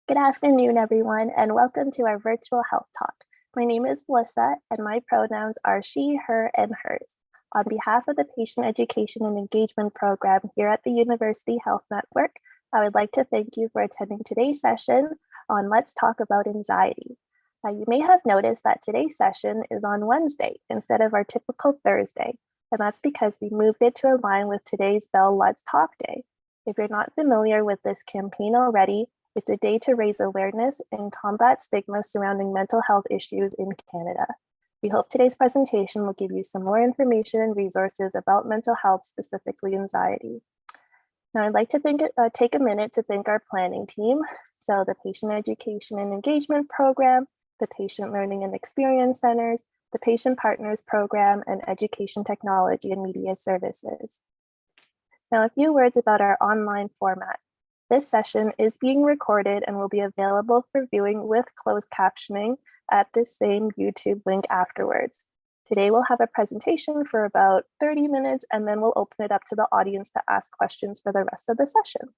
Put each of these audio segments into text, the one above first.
Good afternoon, everyone, and welcome to our virtual health talk. My name is Melissa, and my pronouns are she, her, and hers. On behalf of the Patient Education and Engagement Program here at the University Health Network, I would like to thank you for attending today's session on Let's Talk About Anxiety. You may have noticed that today's session is on Wednesday instead of our typical Thursday, and that's because we moved it to align with today's Bell Let's Talk Day. If you're not familiar with this campaign already, it's a day to raise awareness and combat stigma surrounding mental health issues in Canada. We hope today's presentation will give you some more information and resources about mental health, specifically anxiety. Now, I'd like to take a minute to thank our planning team. So the Patient Education and Engagement Program, the Patient Learning and Experience Centers, the Patient Partners Program, and Education Technology and Media Services. Now, a few words about our online format. This session is being recorded and will be available for viewing with closed captioning at this same YouTube link afterwards. Today we'll have a presentation for about 30 minutes and then we'll open it up to the audience to ask questions for the rest of the session.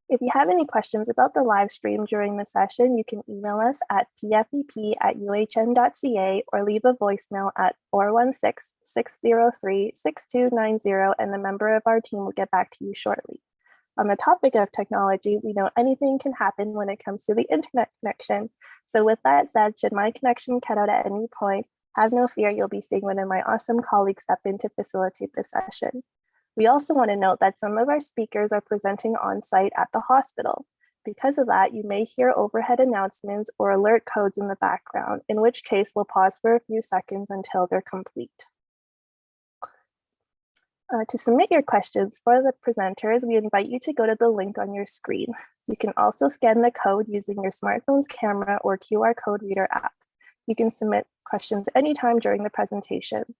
If you have any questions about the live stream during the session, you can email us at pfep@uhn.ca or leave a voicemail at 416-603-6290 and a member of our team will get back to you shortly. On the topic of technology, we know anything can happen when it comes to the internet connection. So with that said, should my connection cut out at any point, have no fear, you'll be seeing one of my awesome colleagues step in to facilitate the session. We also want to note that some of our speakers are presenting on site at the hospital. Because of that, you may hear overhead announcements or alert codes in the background, in which case we'll pause for a few seconds until they're complete. To submit your questions for the presenters, we invite you to go to the link on your screen. You can also scan the code using your smartphone's camera or QR code reader app. You can submit questions anytime during the presentation.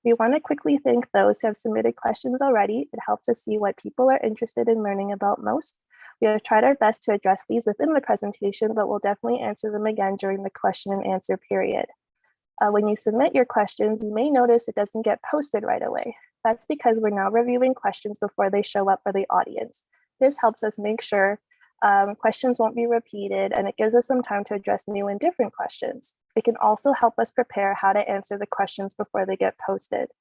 We want to quickly thank those who have submitted questions already. It helps us see what people are interested in learning about most. We have tried our best to address these within the presentation, but we'll definitely answer them again during the question and answer period. When you submit your questions, you may notice it doesn't get posted right away. That's because we're now reviewing questions before they show up for the audience. This helps us make sure questions won't be repeated, and it gives us some time to address new and different questions. It can also help us prepare how to answer the questions before they get posted.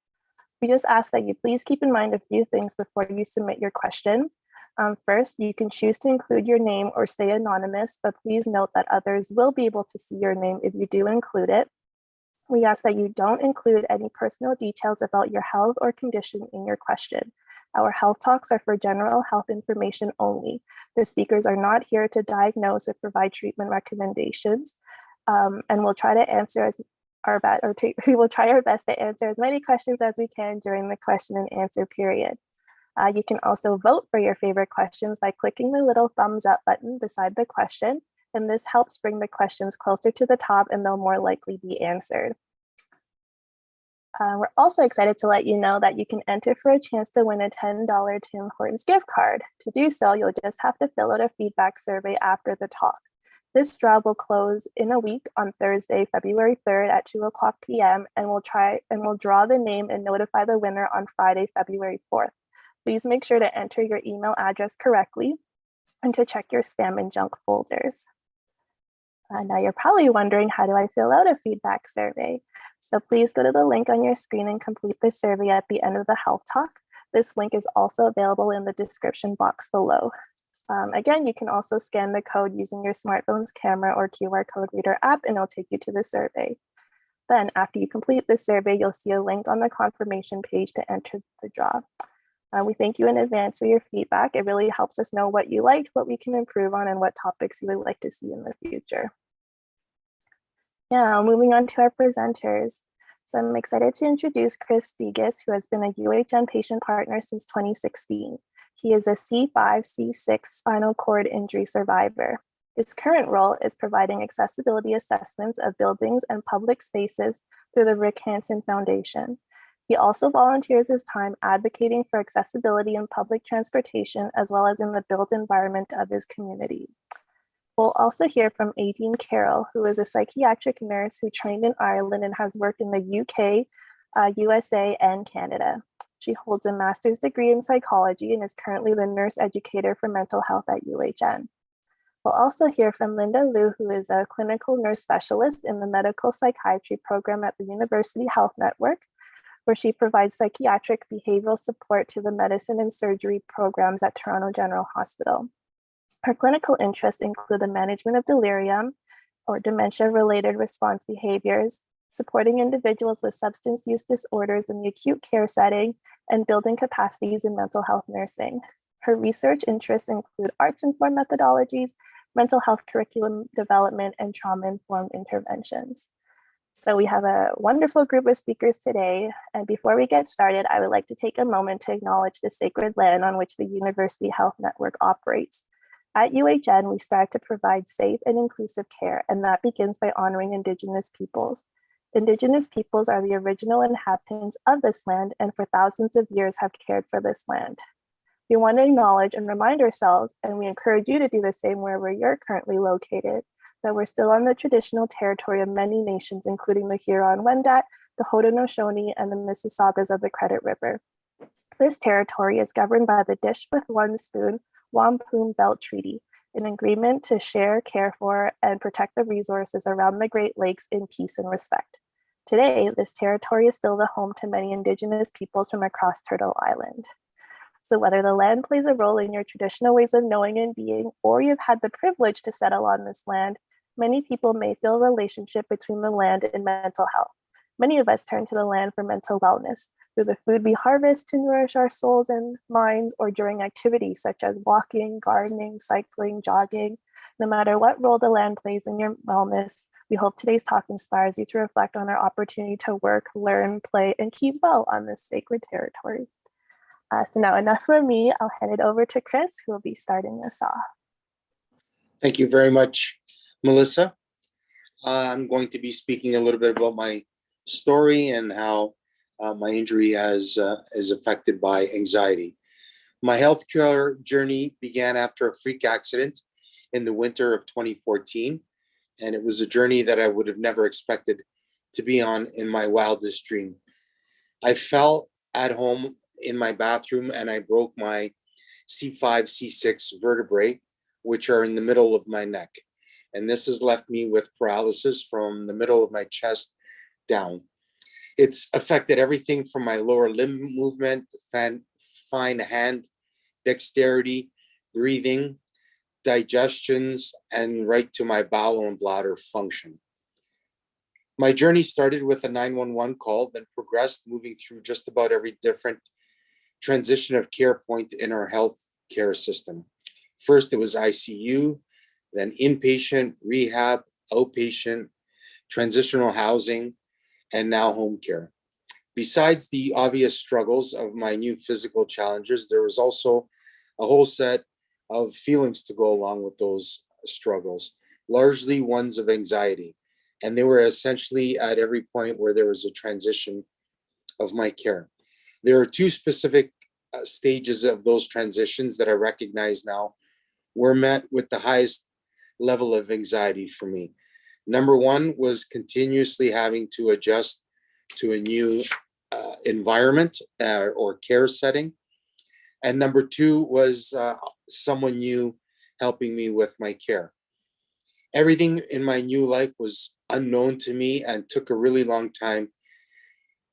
We just ask that you please keep in mind a few things before you submit your question. First, you can choose to include your name or stay anonymous, but please note that others will be able to see your name if you do include it. We ask that you don't include any personal details about your health or condition in your question. Our health talks are for general health information only. The speakers are not here to diagnose or provide treatment recommendations, and we'll try to answer we will try our best to answer as many questions as we can during the question and answer period. You can also vote for your favorite questions by clicking the little thumbs up button beside the question, and this helps bring the questions closer to the top and they'll more likely be answered. We're also excited to let you know that you can enter for a chance to win a $10 Tim Hortons gift card. To do so, you'll just have to fill out a feedback survey after the talk. This draw will close in a week on Thursday, February 3rd at 2:00 p.m. and we'll draw the name and notify the winner on Friday, February 4th. Please make sure to enter your email address correctly and to check your spam and junk folders. Now you're probably wondering, how do I fill out a feedback survey? So please go to the link on your screen and complete the survey at the end of the health talk. This link is also available in the description box below. Again, you can also scan the code using your smartphone's camera or QR code reader app and it'll take you to the survey. Then after you complete the survey, you'll see a link on the confirmation page to enter the draw. We thank you in advance for your feedback. It really helps us know what you liked, what we can improve on, and what topics you would like to see in the future. Now, moving on to our presenters. So I'm excited to introduce Chris Degas, who has been a UHN patient partner since 2016. He is a C5-C6 spinal cord injury survivor. His current role is providing accessibility assessments of buildings and public spaces through the Rick Hansen Foundation. He also volunteers his time advocating for accessibility in public transportation, as well as in the built environment of his community. We'll also hear from Aideen Carroll, who is a psychiatric nurse who trained in Ireland and has worked in the UK, USA, and Canada. She holds a master's degree in psychology and is currently the nurse educator for mental health at UHN. We'll also hear from Linda Liu, who is a clinical nurse specialist in the medical psychiatry program at the University Health Network, where she provides psychiatric behavioral support to the medicine and surgery programs at Toronto General Hospital. Her clinical interests include the management of delirium or dementia-related response behaviors, supporting individuals with substance use disorders in the acute care setting, and building capacities in mental health nursing. Her research interests include arts-informed methodologies, mental health curriculum development, and trauma-informed interventions. So we have a wonderful group of speakers today. And before we get started, I would like to take a moment to acknowledge the sacred land on which the University Health Network operates. At UHN, we strive to provide safe and inclusive care, and that begins by honoring Indigenous peoples. Indigenous peoples are the original inhabitants of this land and for thousands of years have cared for this land. We want to acknowledge and remind ourselves, and we encourage you to do the same wherever you're currently located, that we're still on the traditional territory of many nations, including the Huron-Wendat, the Haudenosaunee, and the Mississaugas of the Credit River. This territory is governed by the Dish with One Spoon Wampum Belt Treaty, an agreement to share, care for, and protect the resources around the Great Lakes in peace and respect. Today, this territory is still the home to many Indigenous peoples from across Turtle Island. So whether the land plays a role in your traditional ways of knowing and being, or you've had the privilege to settle on this land, many people may feel a relationship between the land and mental health. Many of us turn to the land for mental wellness, through the food we harvest to nourish our souls and minds, or during activities such as walking, gardening, cycling, jogging. No matter what role the land plays in your wellness, we hope today's talk inspires you to reflect on our opportunity to work, learn, play, and keep well on this sacred territory. So now enough from me, I'll hand it over to Chris, who will be starting us off. Thank you very much, Melissa. I'm going to be speaking a little bit about my story and how my injury is affected by anxiety. My healthcare journey began after a freak accident in the winter of 2014, and it was a journey that I would have never expected to be on in my wildest dream. I fell at home in my bathroom and I broke my C5, C6 vertebrae, which are in the middle of my neck. And this has left me with paralysis from the middle of my chest down. It's affected everything from my lower limb movement, fine hand dexterity, breathing, digestions, and right to my bowel and bladder function. My journey started with a 911 call, then progressed, moving through just about every different transition of care point in our health care system. First, it was ICU, then inpatient, rehab, outpatient, transitional housing, and now home care. Besides the obvious struggles of my new physical challenges, there was also a whole set of feelings to go along with those struggles, largely ones of anxiety. And they were essentially at every point where there was a transition of my care. There are two specific stages of those transitions that I recognize now were met with the highest level of anxiety for me. Number one was continuously having to adjust to a new environment or care setting. And number two was someone new helping me with my care. Everything in my new life was unknown to me and took a really long time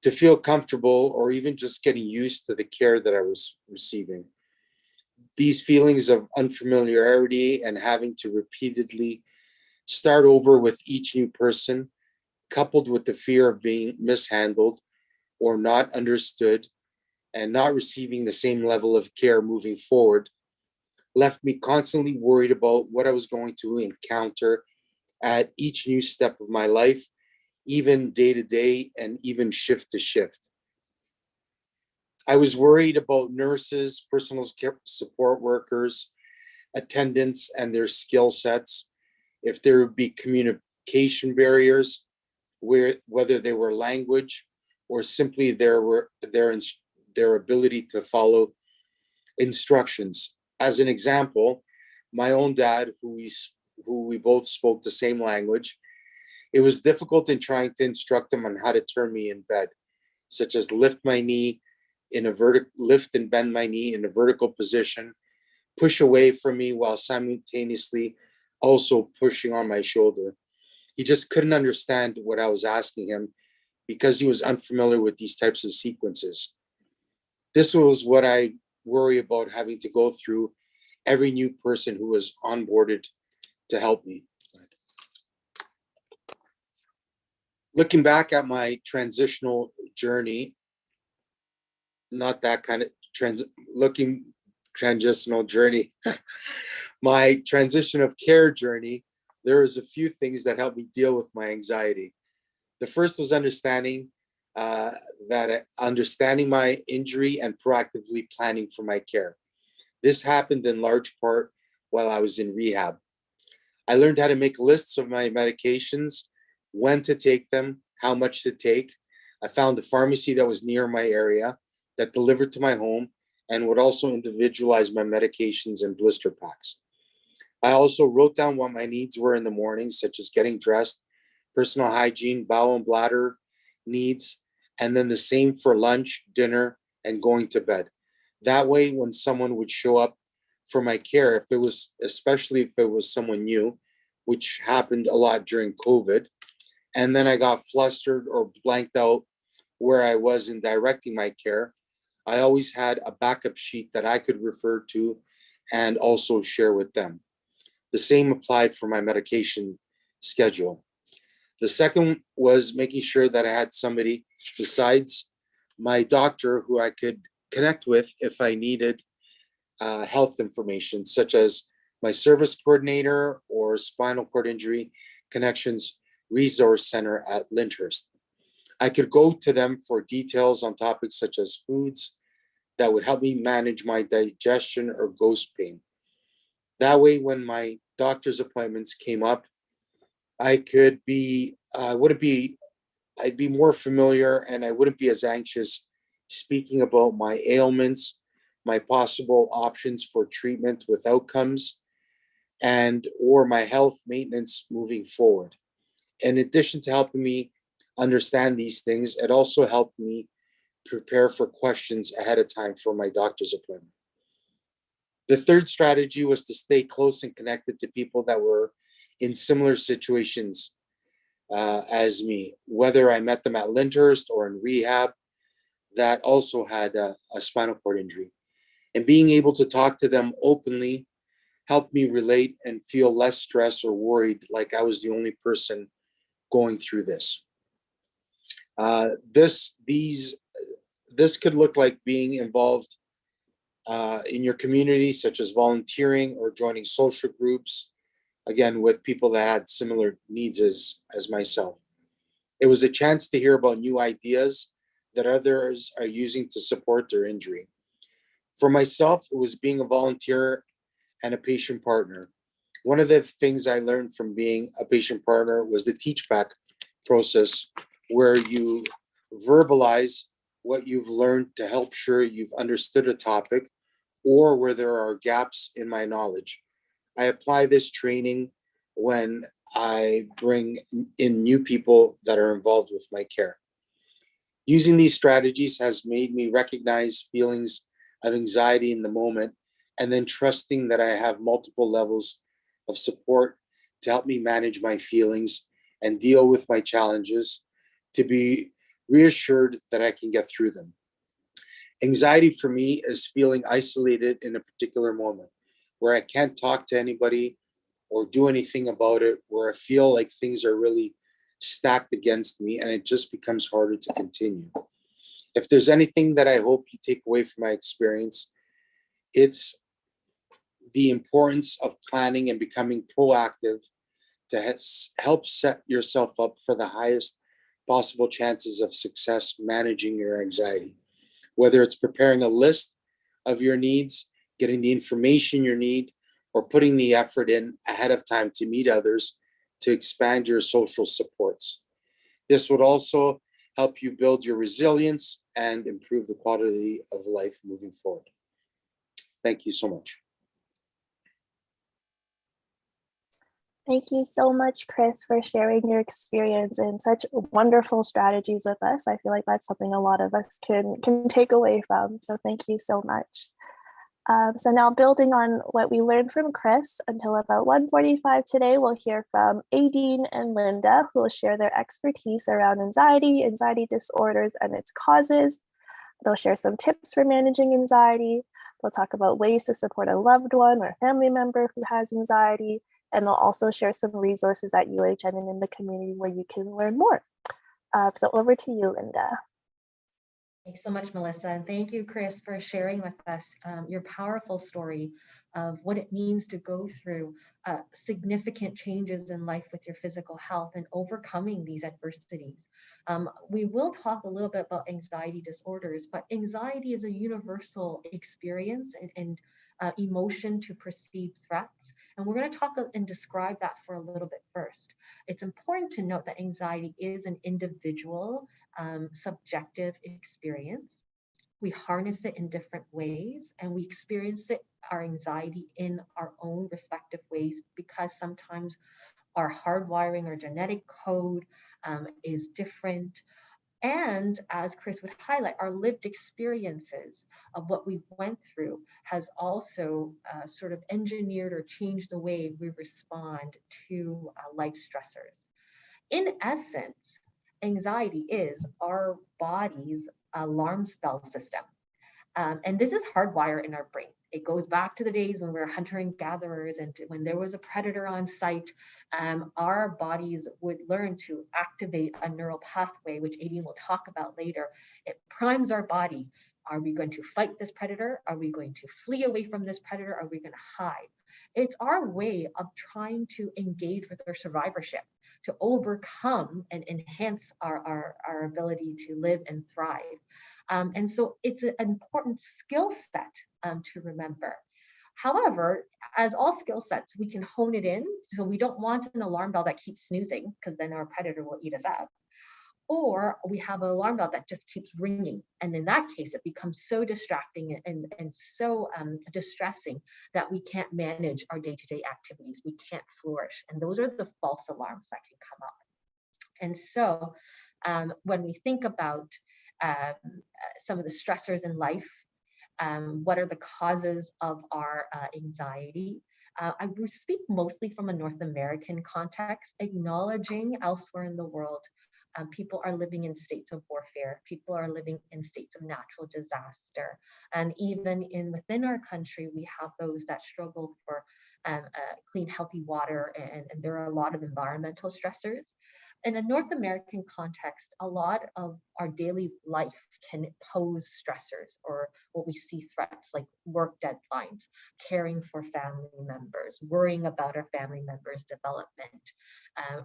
to feel comfortable or even just getting used to the care that I was receiving. These feelings of unfamiliarity and having to repeatedly start over with each new person, coupled with the fear of being mishandled or not understood and not receiving the same level of care moving forward, left me constantly worried about what I was going to encounter at each new step of my life, even day to day and even shift to shift. I was worried about nurses, personal care support workers, attendants, and their skill sets, if there would be communication barriers, whether they were language or simply their ability to follow instructions. As an example, my own dad, who we both spoke the same language, it was difficult in trying to instruct him on how to turn me in bed, such as lift my knee, in a vertical lift and bend my knee in a vertical position, push away from me while simultaneously also pushing on my shoulder. He just couldn't understand what I was asking him because he was unfamiliar with these types of sequences. This was what I worry about having to go through every new person who was onboarded to help me. Looking back at my transitional journey, not that kind of transitional journey, my transition of care journey, there was a few things that helped me deal with my anxiety. The first was understanding my injury and proactively planning for my care. This happened in large part while I was in rehab. I learned how to make lists of my medications, when to take them, how much to take. I found a pharmacy that was near my area that delivered to my home and would also individualize my medications in blister packs. I also wrote down what my needs were in the morning, such as getting dressed, personal hygiene, bowel and bladder needs, and then the same for lunch, dinner, and going to bed. That way, when someone would show up for my care, especially if it was someone new, which happened a lot during COVID, and then I got flustered or blanked out where I was in directing my care, I always had a backup sheet that I could refer to and also share with them. The same applied for my medication schedule. The second was making sure that I had somebody besides my doctor who I could connect with if I needed health information, such as my service coordinator or spinal cord injury connections resource center at Lyndhurst. I could go to them for details on topics such as foods that would help me manage my digestion or ghost pain. That way, when my doctor's appointments came up, I'd be more familiar and I wouldn't be as anxious speaking about my ailments, my possible options for treatment with outcomes, and or my health maintenance moving forward. In addition to helping me understand these things, it also helped me prepare for questions ahead of time for my doctor's appointment. The third strategy was to stay close and connected to people that were in similar situations as me, whether I met them at Lyndhurst or in rehab that also had a spinal cord injury. And being able to talk to them openly helped me relate and feel less stressed or worried like I was the only person going through this. This could look like being involved in your community, such as volunteering or joining social groups, again, with people that had similar needs as myself. It was a chance to hear about new ideas that others are using to support their injury. For myself, it was being a volunteer and a patient partner. One of the things I learned from being a patient partner was the teach back process, where you verbalize what you've learned to help sure you've understood a topic or where there are gaps in my knowledge. I apply this training when I bring in new people that are involved with my care. Using these strategies has made me recognize feelings of anxiety in the moment and then trusting that I have multiple levels of support to help me manage my feelings and deal with my challenges, to be reassured that I can get through them. Anxiety for me is feeling isolated in a particular moment where I can't talk to anybody or do anything about it, where I feel like things are really stacked against me and it just becomes harder to continue. If there's anything that I hope you take away from my experience, it's the importance of planning and becoming proactive to help set yourself up for the highest possible chances of success managing your anxiety. Whether it's preparing a list of your needs, getting the information you need, or putting the effort in ahead of time to meet others to expand your social supports. This would also help you build your resilience and improve the quality of life moving forward. Thank you so much. Thank you so much, Chris, for sharing your experience and such wonderful strategies with us. I feel like that's something a lot of us can take away from. So thank you so much. So now building on what we learned from Chris until about 1:45 today, we'll hear from Aideen and Linda, who will share their expertise around anxiety disorders and its causes. They'll share some tips for managing anxiety. They'll talk about ways to support a loved one or family member who has anxiety. And they'll also share some resources at UHN and in the community where you can learn more. So over to you, Linda. Thanks so much, Melissa. And thank you, Chris, for sharing with us your powerful story of what it means to go through significant changes in life with your physical health and overcoming these adversities. We will talk a little bit about anxiety disorders, but anxiety is a universal experience and emotion to perceived threats. And we're going to talk and describe that for a little bit first. It's important to note that anxiety is an individual subjective experience. We harness it in different ways and we experience our anxiety in our own respective ways because sometimes our hardwiring or genetic code is different. And as Chris would highlight, our lived experiences of what we went through has also sort of engineered or changed the way we respond to life stressors. In essence, anxiety is our body's alarm spell system. And this is hardwired in our brain. It goes back to the days when we were hunter and gatherers and when there was a predator on site, our bodies would learn to activate a neural pathway, which Aideen will talk about later. It primes our body. Are we going to fight this predator? Are we going to flee away from this predator? Are we going to hide? It's our way of trying to engage with our survivorship, to overcome and enhance our ability to live and thrive. And so it's an important skill set to remember. However, as all skill sets, we can hone it in. So we don't want an alarm bell that keeps snoozing because then our predator will eat us up. Or we have an alarm bell that just keeps ringing. And in that case, it becomes so distracting and so distressing that we can't manage our day-to-day activities. We can't flourish. And those are the false alarms that can come up. And so when we think about some of the stressors in life, what are the causes of our anxiety? I would speak mostly from a North American context, acknowledging elsewhere in the world, people are living in states of warfare, people are living in states of natural disaster. And even within our country, we have those that struggle for clean, healthy water, and there are a lot of environmental stressors. In a North American context, a lot of our daily life can pose stressors or what we see threats like work deadlines, caring for family members, worrying about our family members' development,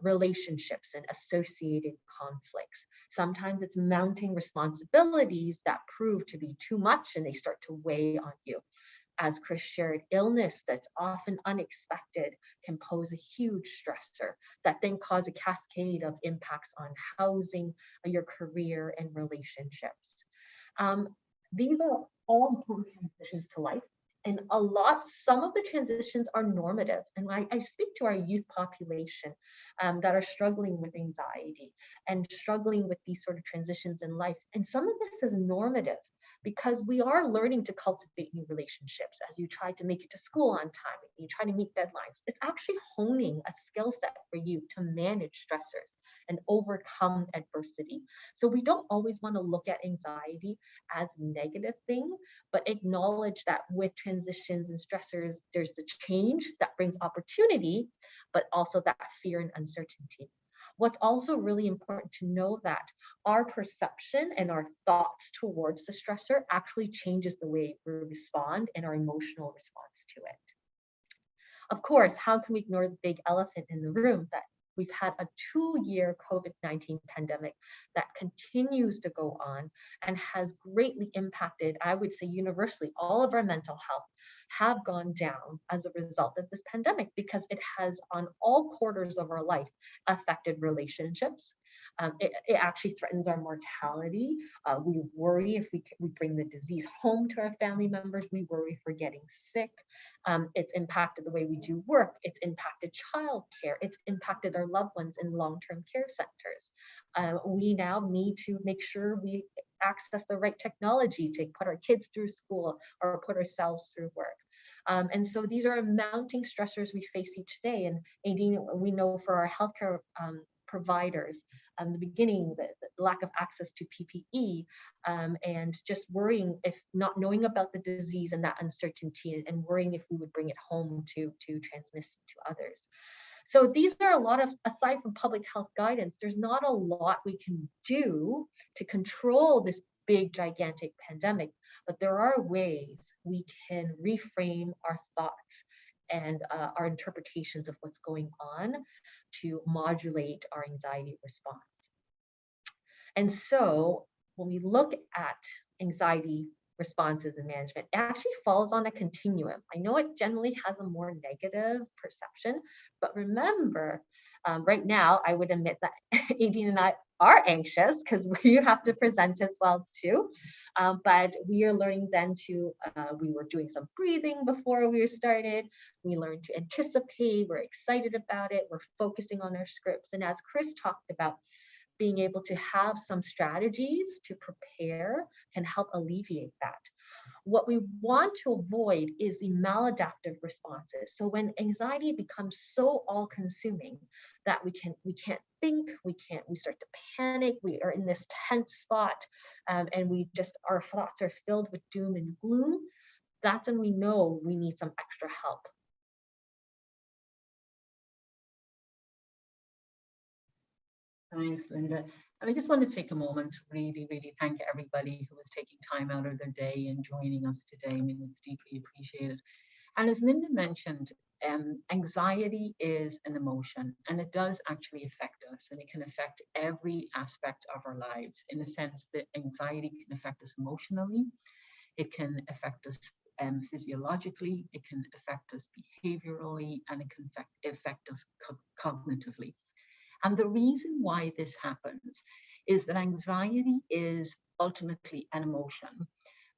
relationships and associated conflicts. Sometimes it's mounting responsibilities that prove to be too much and they start to weigh on you. As Chris shared, illness that's often unexpected can pose a huge stressor that then cause a cascade of impacts on housing, your career, and relationships. These are all important transitions to life. And some of the transitions are normative. And I speak to our youth population that are struggling with anxiety and struggling with these sort of transitions in life. And some of this is normative, because we are learning to cultivate new relationships as you try to make it to school on time, you try to meet deadlines. It's actually honing a skill set for you to manage stressors and overcome adversity. So we don't always want to look at anxiety as a negative thing, but acknowledge that with transitions and stressors, there's the change that brings opportunity, but also that fear and uncertainty. What's also really important to know that our perception and our thoughts towards the stressor actually changes the way we respond and our emotional response to it. Of course, how can we ignore the big elephant in the room that we've had a 2-year COVID-19 pandemic that continues to go on and has greatly impacted, I would say universally, all of our mental health, have gone down as a result of this pandemic, because it has on all quarters of our life affected relationships. It actually threatens our mortality. We worry if we bring the disease home to our family members. We worry if we're getting sick. It's impacted the way we do work. It's impacted childcare. It's impacted our loved ones in long-term care centers. We now need to make sure we access the right technology to put our kids through school or put ourselves through work. And so these are mounting stressors we face each day. And Aideen, we know for our healthcare providers, the beginning, the lack of access to PPE, and just worrying if not knowing about the disease and that uncertainty, and worrying if we would bring it home to transmit to others. So these are a lot of, aside from public health guidance, there's not a lot we can do to control this big, gigantic pandemic, but there are ways we can reframe our thoughts and our interpretations of what's going on to modulate our anxiety response. And so when we look at anxiety responses and management, it actually falls on a continuum. I know it generally has a more negative perception, but remember, right now, I would admit that Aideen and I are anxious because we have to present as well too. But we are learning then to, we were doing some breathing before we started. We learned to anticipate, we're excited about it, we're focusing on our scripts. And as Chris talked about, being able to have some strategies to prepare can help alleviate that. What we want to avoid is the maladaptive responses. So when anxiety becomes so all-consuming that we can't think, we start to panic, we are in this tense spot, and our thoughts are filled with doom and gloom, that's when we know we need some extra help. Thanks, Linda. And I just want to take a moment to really, really thank everybody who is taking time out of their day and joining us today. I mean, it's deeply appreciated. And as Linda mentioned, anxiety is an emotion, and it does actually affect us, and it can affect every aspect of our lives, in the sense that anxiety can affect us emotionally, it can affect us physiologically, it can affect us behaviorally, and it can affect us cognitively. And the reason why this happens is that anxiety is ultimately an emotion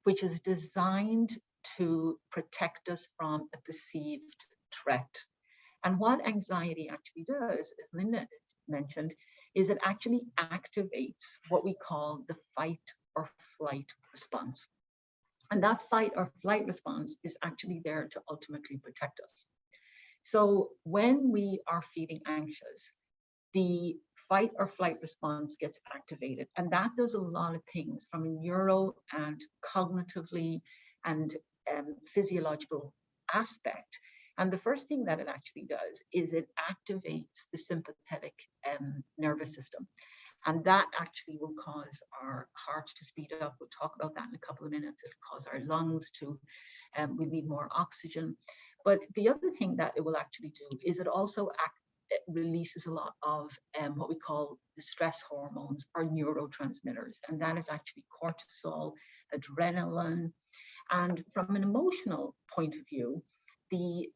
which is designed to protect us from a perceived threat. And what anxiety actually does, as Linda mentioned, is it actually activates what we call the fight or flight response. And that fight or flight response is actually there to ultimately protect us. So when we are feeling anxious, the fight or flight response gets activated. And that does a lot of things from a neuro and cognitively and physiological aspect. And the first thing that it actually does is it activates the sympathetic nervous system. And that actually will cause our heart to speed up. We'll talk about that in a couple of minutes. It'll cause our lungs to, we need more oxygen. But the other thing that it will actually do is it also releases a lot of what we call the stress hormones or neurotransmitters. And that is actually cortisol, adrenaline. And from an emotional point of view, the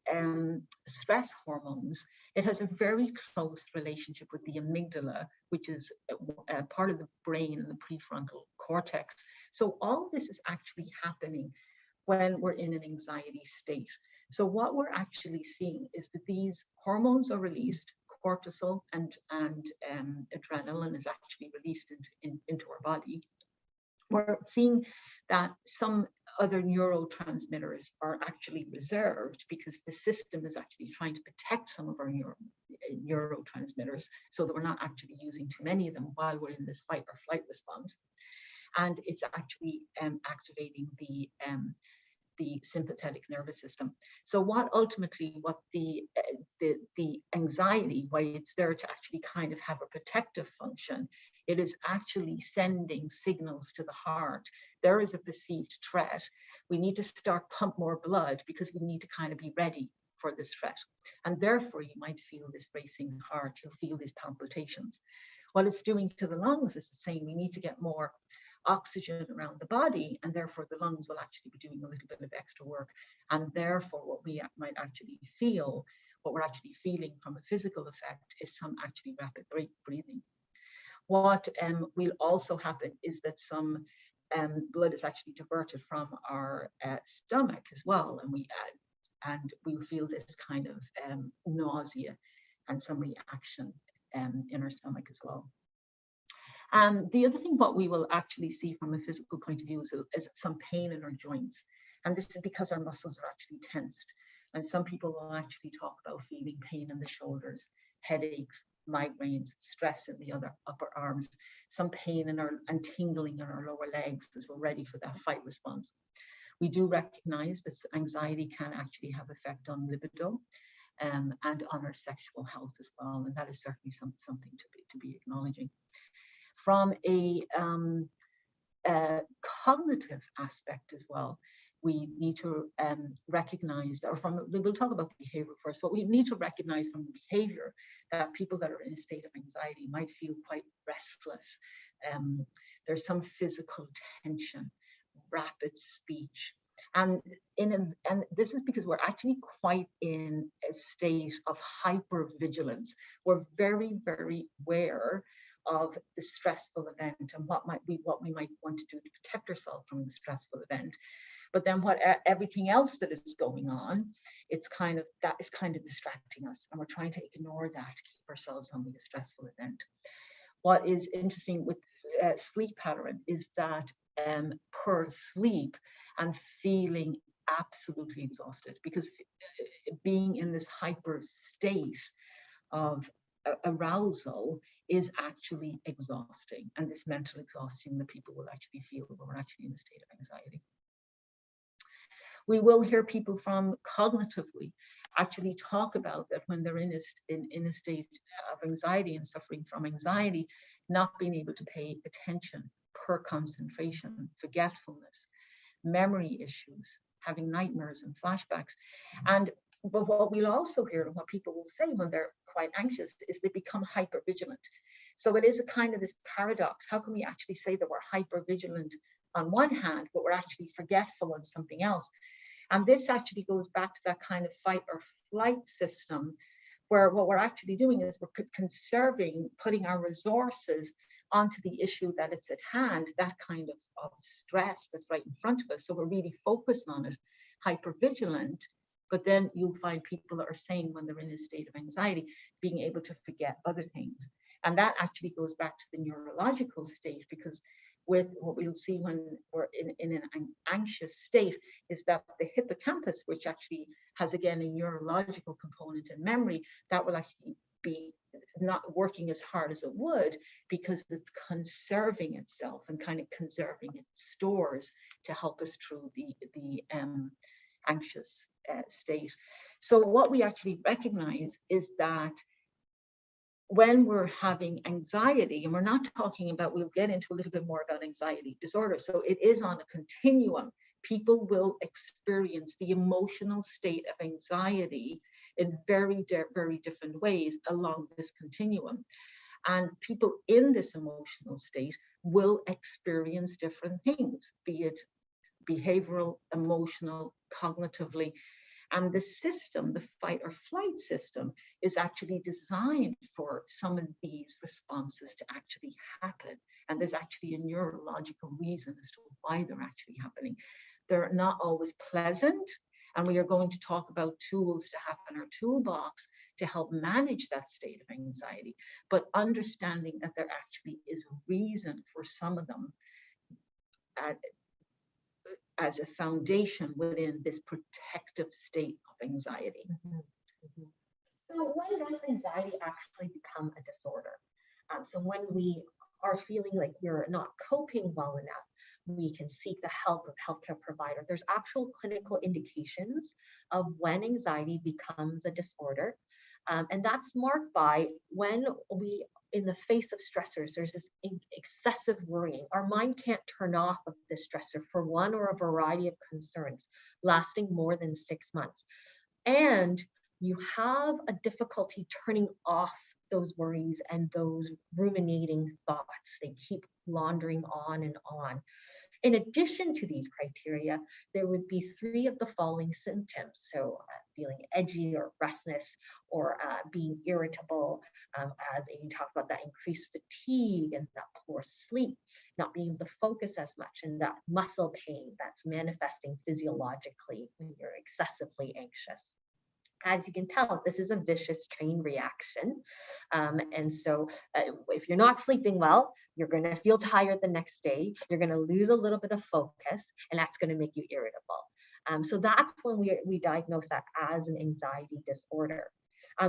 stress hormones, it has a very close relationship with the amygdala, which is part of the brain and the prefrontal cortex. So all of this is actually happening when we're in an anxiety state. So what we're actually seeing is that these hormones are released, cortisol and adrenaline is actually released into our body. We're seeing that some other neurotransmitters are actually reserved because the system is actually trying to protect some of our neurotransmitters so that we're not actually using too many of them while we're in this fight or flight response. And it's actually activating the sympathetic nervous system. So what the anxiety, why it's there to actually kind of have a protective function, it is actually sending signals to the heart. There is a perceived threat. We need to start pump more blood because we need to kind of be ready for this threat. And therefore you might feel this racing heart, you'll feel these palpitations. What it's doing to the lungs is it's saying we need to get more oxygen around the body, and therefore the lungs will actually be doing a little bit of extra work. And therefore what we might actually feel, what we're actually feeling from a physical effect, is some actually rapid breathing. What will also happen is that some blood is actually diverted from our stomach as well, and we'll feel this kind of nausea and some reaction in our stomach as well. And the other thing what we will actually see from a physical point of view is some pain in our joints. And this is because our muscles are actually tensed. And some people will actually talk about feeling pain in the shoulders, headaches, migraines, stress in the other upper arms, some pain and tingling in our lower legs as we're ready for that fight response. We do recognize that anxiety can actually have effect on libido and on our sexual health as well. And that is certainly something to be acknowledging. From a cognitive aspect as well, we need to recognize, we'll talk about behavior first, but we need to recognize from behavior that people that are in a state of anxiety might feel quite restless. There's some physical tension, rapid speech. And this is because we're actually quite in a state of hypervigilance. We're very, very aware of the stressful event and what we might want to do to protect ourselves from the stressful event. But then everything else that is going on, that is kind of distracting us, and we're trying to ignore that to keep ourselves on the stressful event. What is interesting with sleep pattern is that poor sleep and feeling absolutely exhausted, because being in this hyper state of arousal is actually exhausting, and this mental exhaustion that people will actually feel when we're actually in a state of anxiety. We will hear people from cognitively actually talk about that when they're in a state of anxiety and suffering from anxiety, not being able to pay attention, poor concentration, forgetfulness, memory issues, having nightmares and flashbacks. But what we'll also hear, and what people will say when they're quite anxious, is they become hypervigilant. So it is a kind of this paradox. How can we actually say that we're hypervigilant on one hand, but we're actually forgetful on something else? And this actually goes back to that kind of fight or flight system, where what we're actually doing is we're conserving, putting our resources onto the issue that it's at hand, that kind of stress that's right in front of us. So we're really focused on it, hypervigilant. But then you'll find people that are saying when they're in a state of anxiety, being able to forget other things. And that actually goes back to the neurological state, because with what we'll see when we're in an anxious state is that the hippocampus, which actually has, again, a neurological component in memory, that will actually be not working as hard as it would, because it's conserving itself and kind of conserving its stores to help us through the anxious state. So what we actually recognize is that when we're having anxiety, and we're not talking about, we'll get into a little bit more about anxiety disorder. So it is on a continuum. People will experience the emotional state of anxiety in very, very different ways along this continuum. And people in this emotional state will experience different things, be it behavioral, emotional, cognitively. And the system, the fight or flight system, is actually designed for some of these responses to actually happen. And there's actually a neurological reason as to why they're actually happening. They're not always pleasant. And we are going to talk about tools to have in our toolbox to help manage that state of anxiety, but understanding that there actually is a reason for some of them as a foundation within this protective state of anxiety. Mm-hmm. Mm-hmm. So when does anxiety actually become a disorder? So when we are feeling like we're not coping well enough, we can seek the help of healthcare provider. There's actual clinical indications of when anxiety becomes a disorder. And that's marked by when we, in the face of stressors, there's this excessive worrying. Our mind can't turn off of this stressor for one or a variety of concerns lasting more than 6 months. And you have a difficulty turning off those worries and those ruminating thoughts. They keep laundering on and on. In addition to these criteria, there would be 3 of the following symptoms. So feeling edgy or restless, or being irritable, as you talked about, that increased fatigue and that poor sleep, not being able to focus as much, and that muscle pain that's manifesting physiologically when you're excessively anxious. As you can tell, this is a vicious chain reaction. And so if you're not sleeping well, you're going to feel tired the next day. You're going to lose a little bit of focus, and that's going to make you irritable. So that's when we diagnose that as an anxiety disorder.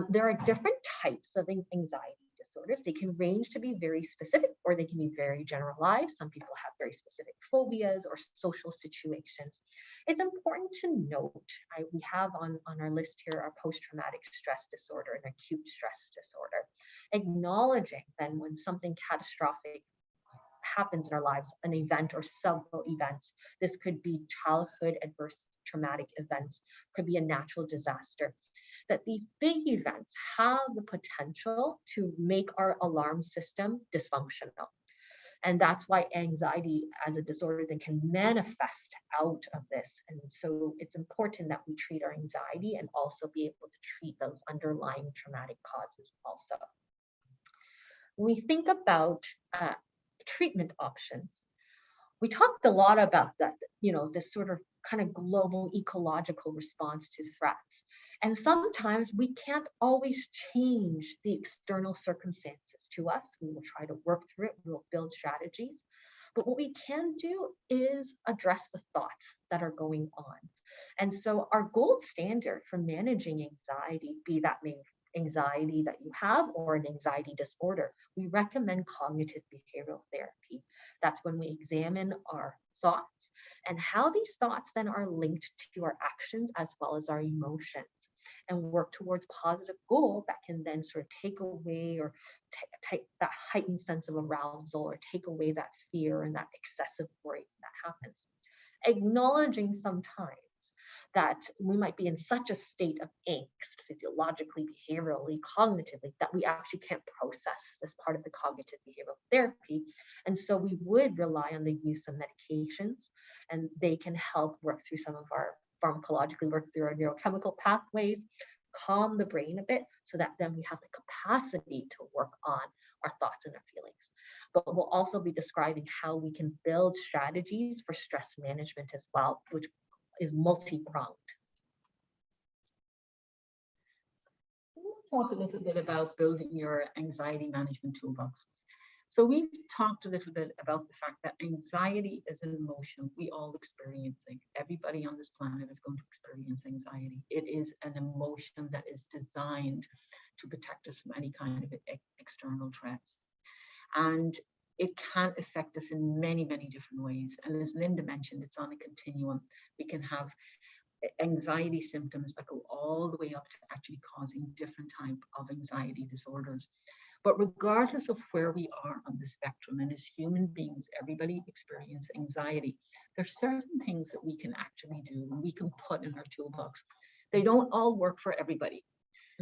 There are different types of anxiety disorders. They can range to be very specific, or they can be very generalized. Some people have very specific phobias or social situations. It's important to note, we have on our list here our post-traumatic stress disorder and acute stress disorder. Acknowledging then when something catastrophic happens in our lives, an event or several events. This could be childhood adverse traumatic events, could be a natural disaster. That these big events have the potential to make our alarm system dysfunctional. And that's why anxiety as a disorder then can manifest out of this. And so it's important that we treat our anxiety and also be able to treat those underlying traumatic causes also. When we think about treatment options, we talked a lot about that, this sort of kind of global ecological response to threats. And sometimes we can't always change the external circumstances to us. We will try to work through it, we will build strategies. But what we can do is address the thoughts that are going on. And so our gold standard for managing anxiety, be that anxiety that you have or an anxiety disorder, we recommend cognitive behavioral therapy. That's when we examine our thoughts and how these thoughts then are linked to our actions as well as our emotions, and work towards positive goal that can then sort of take away or take that heightened sense of arousal, or take away that fear and that excessive worry that happens. Acknowledging sometimes that we might be in such a state of angst, physiologically, behaviorally, cognitively, that we actually can't process this part of the cognitive behavioral therapy. And so we would rely on the use of medications, and they can help work through some of our pharmacologically, work through our neurochemical pathways, calm the brain a bit, so that then we have the capacity to work on our thoughts and our feelings. But we'll also be describing how we can build strategies for stress management as well, which is multi-pronged. Talk a little bit about building your anxiety management toolbox. So we've talked a little bit about the fact that anxiety is an emotion we all experiencing. Everybody on this planet is going to experience anxiety. It is an emotion that is designed to protect us from any kind of external threats. And it can affect us in many, many different ways. And as Linda mentioned, it's on a continuum. We can have anxiety symptoms that go all the way up to actually causing different type of anxiety disorders. But regardless of where we are on the spectrum, and as human beings, everybody experiences anxiety, there's certain things that we can actually do and we can put in our toolbox. They don't all work for everybody.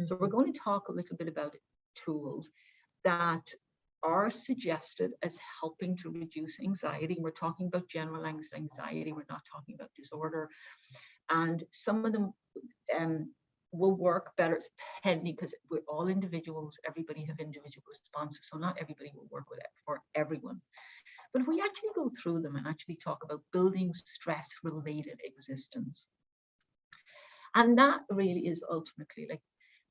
So we're going to talk a little bit about tools that are suggested as helping to reduce anxiety. We're talking about general anxiety. We're not talking about disorder. And some of them will work better depending, because we're all individuals. Everybody have individual responses. So not everybody will work with it for everyone. But if we actually go through them and actually talk about building stress-related existence, and that really is ultimately like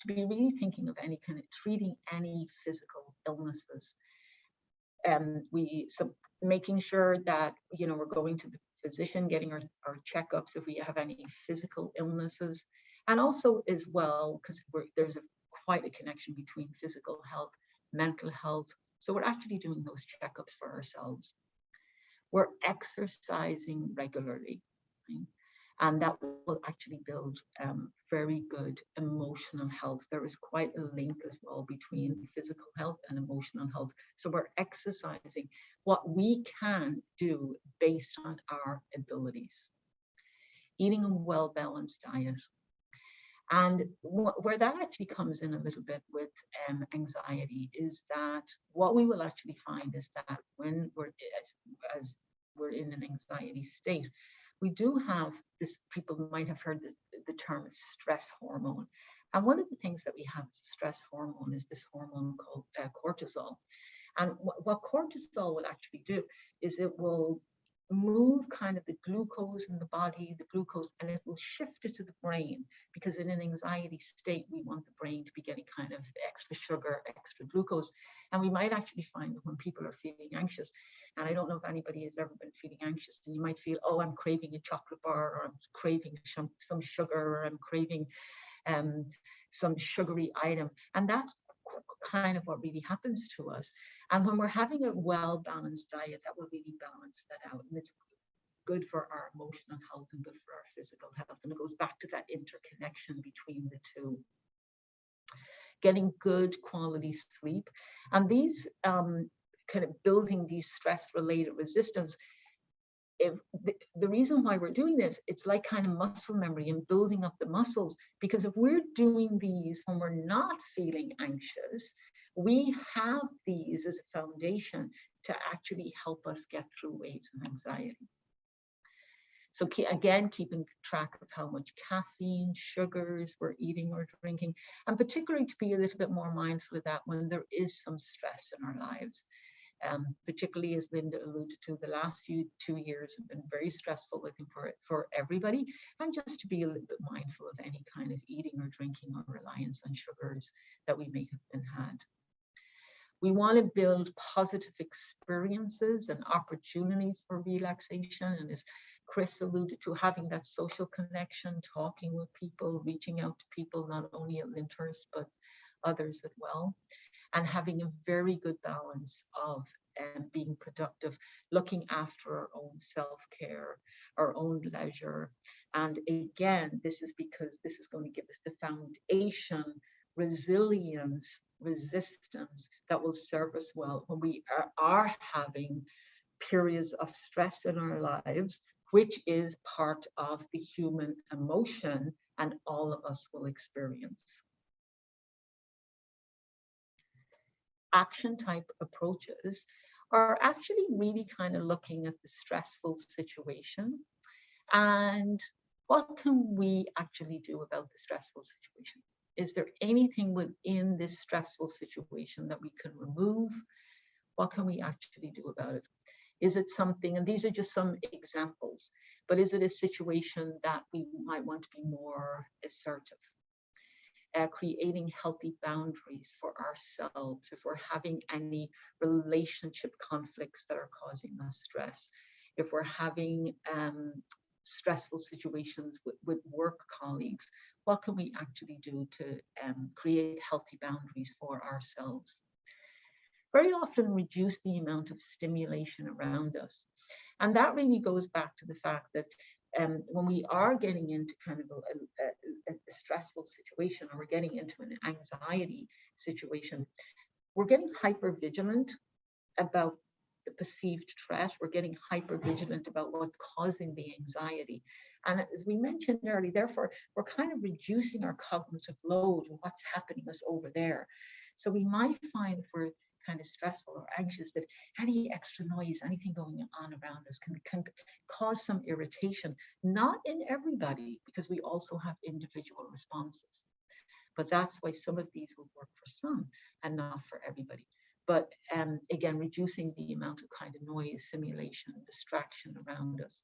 to be really thinking of any kind of treating any physical illnesses. So making sure that, we're going to the physician, getting our checkups if we have any physical illnesses. And also as well, because there's quite a connection between physical health, mental health. So we're actually doing those checkups for ourselves. We're exercising regularly. Right? And that will actually build very good emotional health. There is quite a link as well between physical health and emotional health. So we're exercising what we can do based on our abilities. Eating a well-balanced diet. And where that actually comes in a little bit with anxiety is that what we will actually find is that when we're, as we're in an anxiety state, we do have this, people might have heard the term stress hormone. And one of the things that we have as a stress hormone is this hormone called cortisol. And what cortisol will actually do is it will move kind of the glucose in the body, the glucose, and it will shift it to the brain, because in an anxiety state, we want the brain to be getting kind of extra sugar, extra glucose. And we might actually find that when people are feeling anxious, and I don't know if anybody has ever been feeling anxious, and you might feel, oh, I'm craving a chocolate bar, or I'm craving some sugar, or I'm craving some sugary item. And that's kind of what really happens to us. And when we're having a well-balanced diet, that will really balance that out. And it's good for our emotional health and good for our physical health. And it goes back to that interconnection between the two. Getting good quality sleep. And these kind of building these stress-related resistance, if the reason why we're doing this, it's like kind of muscle memory and building up the muscles, because if we're doing these when we're not feeling anxious, we have these as a foundation to actually help us get through waves of anxiety. So again, keeping track of how much caffeine, sugars we're eating or drinking, and particularly to be a little bit more mindful of that when there is some stress in our lives. Particularly as Linda alluded to, the last 2 years have been very stressful, I think, for everybody, and just to be a little bit mindful of any kind of eating or drinking or reliance on sugars that we may have been had. We want to build positive experiences and opportunities for relaxation, and as Chris alluded to, having that social connection, talking with people, reaching out to people, not only at Lyndhurst, but others as well. And having a very good balance of being productive, looking after our own self-care, our own leisure. And again, this is because this is going to give us the foundation, resilience, resistance that will serve us well when we are having periods of stress in our lives, which is part of the human emotion and all of us will experience. Action type approaches are actually really kind of looking at the stressful situation and what can we actually do about the stressful situation? Is there anything within this stressful situation that we can remove? What can we actually do about it? Is it something, and these are just some examples, but is it a situation that we might want to be more assertive? Creating healthy boundaries for ourselves if we're having any relationship conflicts that are causing us stress, if we're having stressful situations with work colleagues, what can we actually do to create healthy boundaries for ourselves? Very often reduce the amount of stimulation around us. And that really goes back to the fact that when we are getting into kind of a stressful situation, or we're getting into an anxiety situation, we're getting hyper vigilant about the perceived threat. We're getting hyper vigilant about what's causing the anxiety. And as we mentioned earlier, therefore, we're kind of reducing our cognitive load and what's happening us over there. So we might find if we're kind of stressful or anxious that any extra noise, anything going on around us can cause some irritation, not in everybody, because we also have individual responses. But that's why some of these will work for some and not for everybody. But again, reducing the amount of kind of noise, simulation, distraction around us.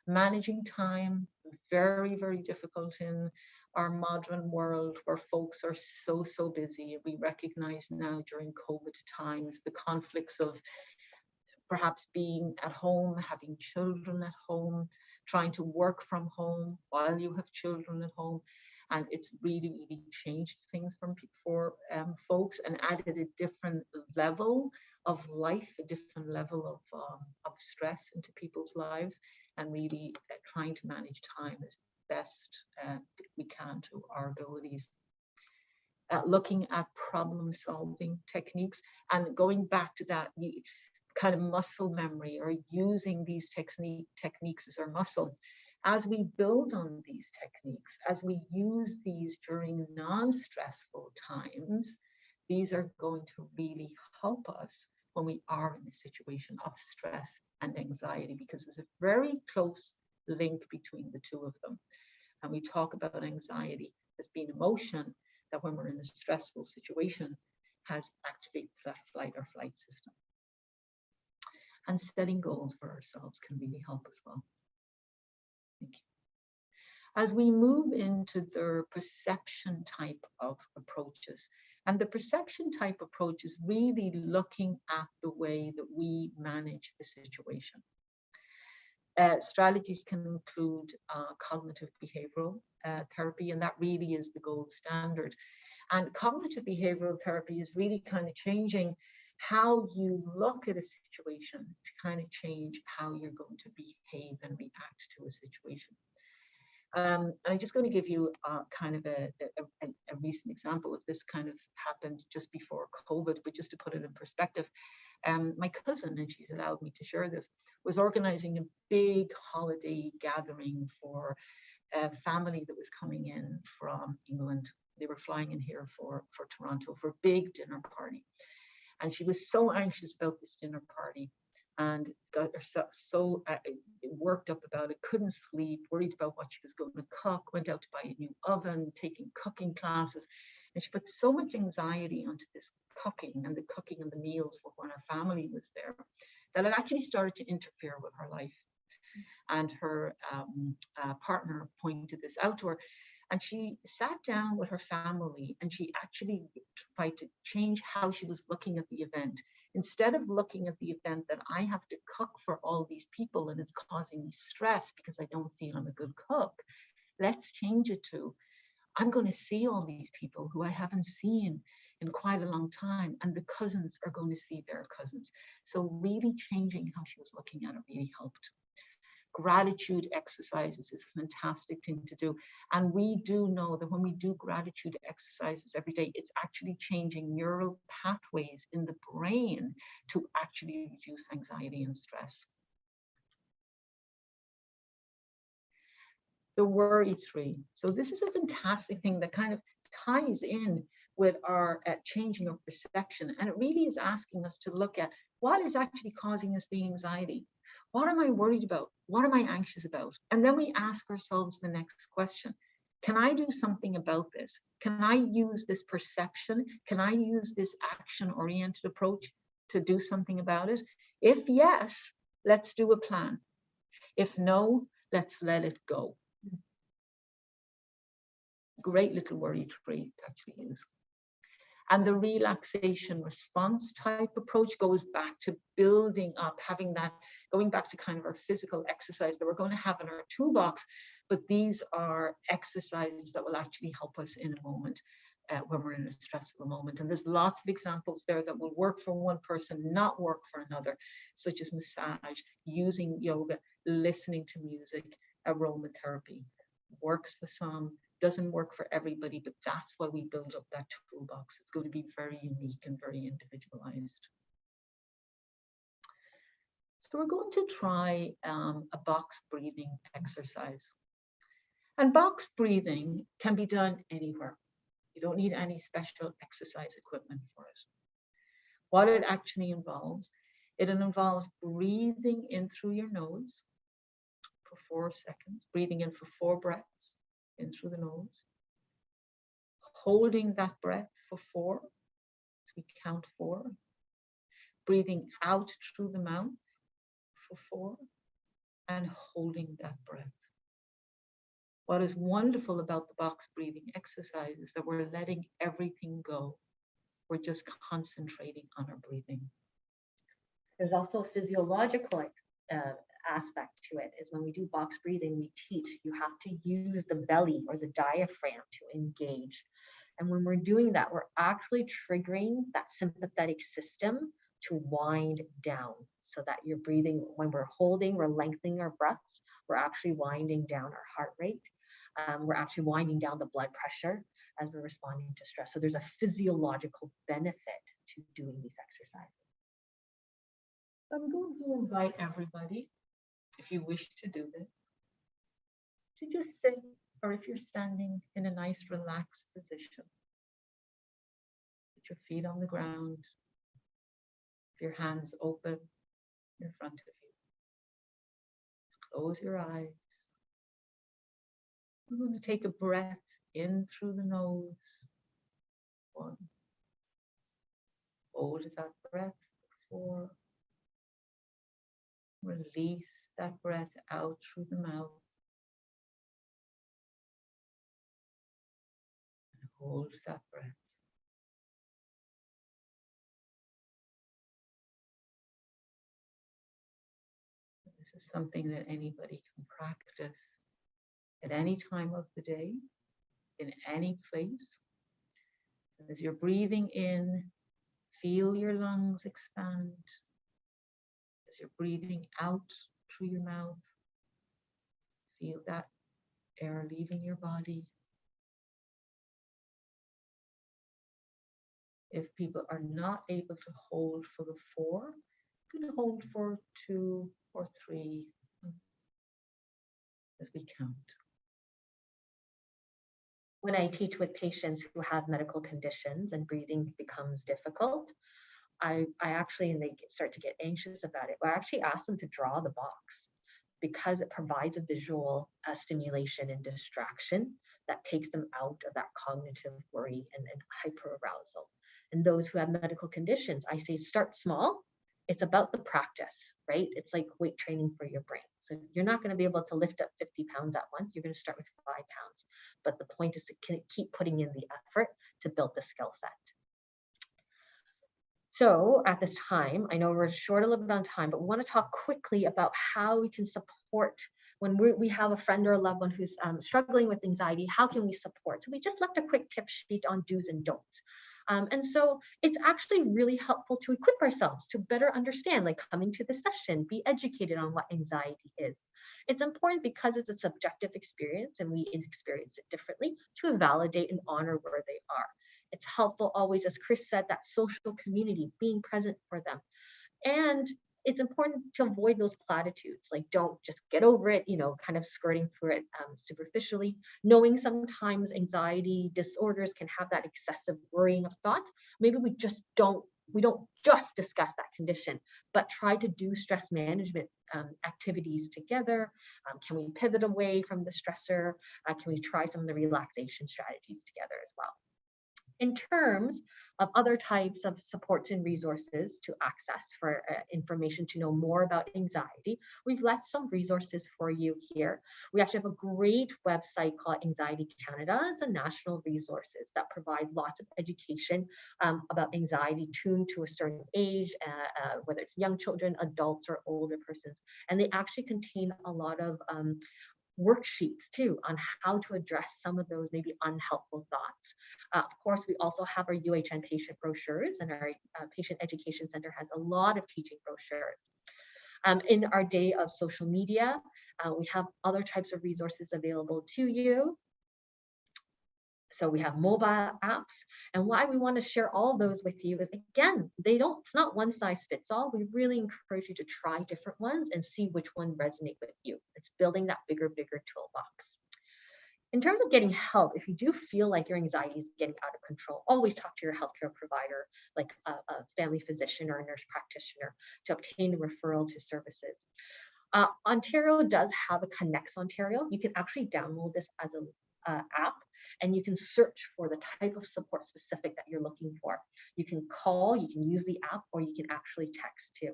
Managing time, very, very difficult in our modern world where folks are so busy. We recognize now during COVID times the conflicts of perhaps being at home, having children at home, trying to work from home while you have children at home. And it's really, really changed things for folks and added a different level of life, a different level of stress into people's lives, and really trying to manage time as best we can to our abilities. Looking at problem solving techniques and going back to that kind of muscle memory, or using these techniques as our muscle. As we build on these techniques, as we use these during non-stressful times, these are going to really help us when we are in a situation of stress and anxiety, because there's a very close link between the two of them. And we talk about anxiety as being emotion that when we're in a stressful situation activates that flight or flight system. And setting goals for ourselves can really help as well. Thank you. As we move into the perception type of approaches, and the perception type approach is really looking at the way that we manage the situation. Strategies can include cognitive behavioral therapy, and that really is the gold standard. And cognitive behavioral therapy is really kind of changing how you look at a situation to kind of change how you're going to behave and react to a situation. And I'm just going to give you kind of a recent example of this. Kind of happened just before COVID, but just to put it in perspective, my cousin, and she's allowed me to share this, was organizing a big holiday gathering for a family that was coming in from England. They were flying in here for Toronto for a big dinner party. And she was so anxious about this dinner party and got herself so worked up about it, couldn't sleep, worried about what she was going to cook, went out to buy a new oven, taking cooking classes. And she put so much anxiety onto this cooking and the meals for when her family was there that it actually started to interfere with her life. And her partner pointed this out to her. And she sat down with her family and she actually tried to change how she was looking at the event. Instead of looking at the event that I have to cook for all these people and it's causing me stress because I don't feel I'm a good cook, let's change it to, I'm going to see all these people who I haven't seen in quite a long time, and the cousins are going to see their cousins. So really changing how she was looking at it really helped. Gratitude exercises is a fantastic thing to do. And we do know that when we do gratitude exercises every day, it's actually changing neural pathways in the brain to actually reduce anxiety and stress. The worry tree. So this is a fantastic thing that kind of ties in with our changing of perception. And it really is asking us to look at what is actually causing us the anxiety. What am I worried about? What am I anxious about? And then we ask ourselves the next question. Can I do something about this? Can I use this perception? Can I use this action-oriented approach to do something about it? If yes, let's do a plan. If no, let's let it go. Great little worry tree to actually use. And the relaxation response type approach goes back to building up, having that, going back to kind of our physical exercise that we're going to have in our toolbox, but these are exercises that will actually help us in a moment when we're in a stressful moment. And there's lots of examples there that will work for one person, not work for another, such as massage, using yoga, listening to music, aromatherapy. Works for some, doesn't work for everybody, but that's why we build up that toolbox. It's going to be very unique and very individualized. So we're going to try a box breathing exercise. And box breathing can be done anywhere. You don't need any special exercise equipment for it. What it actually involves, it involves breathing in through your nose for 4 seconds, breathing in for 4 breaths in through the nose, holding that breath for 4, so we count 4, breathing out through the mouth for 4, and holding that breath. What is wonderful about the box breathing exercise is that we're letting everything go. We're just concentrating on our breathing. There's also a physiological aspect to it, is when we do box breathing, we teach you have to use the belly or the diaphragm to engage. And when we're doing that, we're actually triggering that sympathetic system to wind down, so that you're breathing, when we're holding, we're lengthening our breaths, we're actually winding down our heart rate. We're actually winding down the blood pressure as we're responding to stress. So there's a physiological benefit to doing these exercises. I'm going to invite everybody, if you wish to do this, to just sit, or if you're standing, in a nice relaxed position. Put your feet on the ground, your hands open in front of you. Close your eyes. We're going to take a breath in through the nose. 1. Hold that breath. 4. Release that breath out through the mouth. And hold that breath. This is something that anybody can practice at any time of the day, in any place. As you're breathing in, feel your lungs expand. As you're breathing out through your mouth, feel that air leaving your body. If people are not able to hold for the 4, you can hold for 2 or 3 as we count. When I teach with patients who have medical conditions and breathing becomes difficult, I actually, and they start to get anxious about it, I actually ask them to draw the box because it provides a visual stimulation and distraction that takes them out of that cognitive worry and hyperarousal. And those who have medical conditions, I say start small. It's about the practice, right? It's like weight training for your brain. So you're not going to be able to lift up 50 pounds at once. You're going to start with 5 pounds. But the point is to keep putting in the effort to build the skill set. So at this time, I know we're short a little bit on time, but we want to talk quickly about how we can support when we have a friend or a loved one who's struggling with anxiety. How can we support? So we just left a quick tip sheet on do's and don'ts. And so it's actually really helpful to equip ourselves to better understand, like coming to the session, be educated on what anxiety is. It's important because it's a subjective experience and we experience it differently to validate and honor where they are. It's helpful always, as Chris said, that social community, being present for them. And it's important to avoid those platitudes, like don't just get over it, kind of skirting through it superficially, knowing sometimes anxiety disorders can have that excessive worrying of thoughts. Maybe we don't just discuss that condition, but try to do stress management activities together. Can we pivot away from the stressor? Can we try some of the relaxation strategies together as well? In terms of other types of supports and resources to access for information to know more about anxiety, we've left some resources for you here. We actually have a great website called Anxiety Canada. It's a national resources that provide lots of education about anxiety tuned to a certain age, whether it's young children, adults, or older persons. And they actually contain a lot of worksheets too on how to address some of those maybe unhelpful thoughts. Of course, we also have our UHN patient brochures, and our patient education center has a lot of teaching brochures. In our day of social media, we have other types of resources available to you. So we have mobile apps, and why we want to share all those with you is, again, it's not one size fits all. We really encourage you to try different ones and see which one resonates with you. It's building that bigger toolbox. In terms of getting help, if you do feel like your anxiety is getting out of control, always talk to your healthcare provider, like a family physician or a nurse practitioner, to obtain a referral to services. Ontario does have a Connects Ontario. You can actually download this as an app, and you can search for the type of support specific that you're looking for. You can call, you can use the app, or you can actually text too.